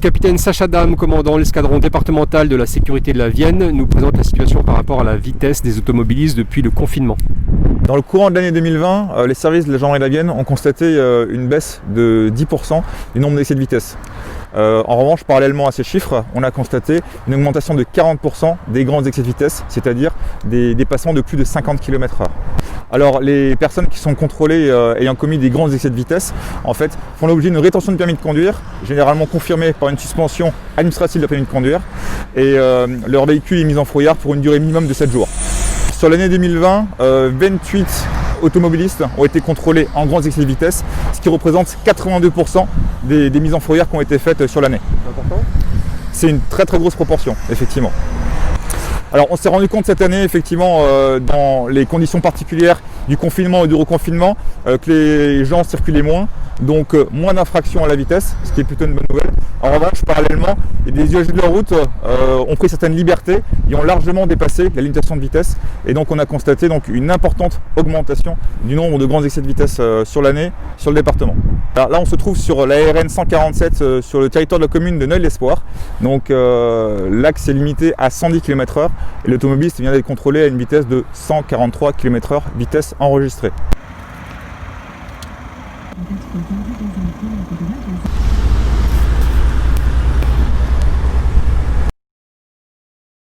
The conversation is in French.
capitaine Sacha Dame, commandant l'escadron départemental de la sécurité de la Vienne, nous présente la situation par rapport à la vitesse des automobilistes depuis le confinement. Dans le courant de l'année 2020, les services de la gendarmerie de la Vienne ont constaté une baisse de 10% du nombre d'excès de vitesse. En revanche, parallèlement à ces chiffres, on a constaté une augmentation de 40% des grands excès de vitesse, c'est-à-dire des dépassements de plus de 50 km/h. Alors les personnes qui sont contrôlées ayant commis des grands excès de vitesse, en fait, font l'objet d'une rétention de permis de conduire, généralement confirmée par une suspension administrative de permis de conduire, et leur véhicule est mis en frouillard pour une durée minimum de 7 jours. Sur l'année 2020, 28 automobilistes ont été contrôlés en grands excès de vitesse, ce qui représente 82% des mises en frouillard qui ont été faites sur l'année. C'est une très grosse proportion, effectivement. Alors on s'est rendu compte cette année, effectivement, dans les conditions particulières du confinement et du reconfinement, que les gens circulaient moins, donc moins d'infractions à la vitesse, ce qui est plutôt une bonne nouvelle. En revanche, parallèlement, les usagers de la route ont pris certaines libertés et ont largement dépassé la limitation de vitesse. Et donc on a constaté donc, une importante augmentation du nombre de grands excès de vitesse sur l'année, sur le département. Alors là on se trouve sur la RN 147 sur le territoire de la commune de Neuilly-l'Espoir. Donc l'axe est limité à 110 km/h et l'automobiliste vient d'être contrôlé à une vitesse de 143 km/h, vitesse enregistrée.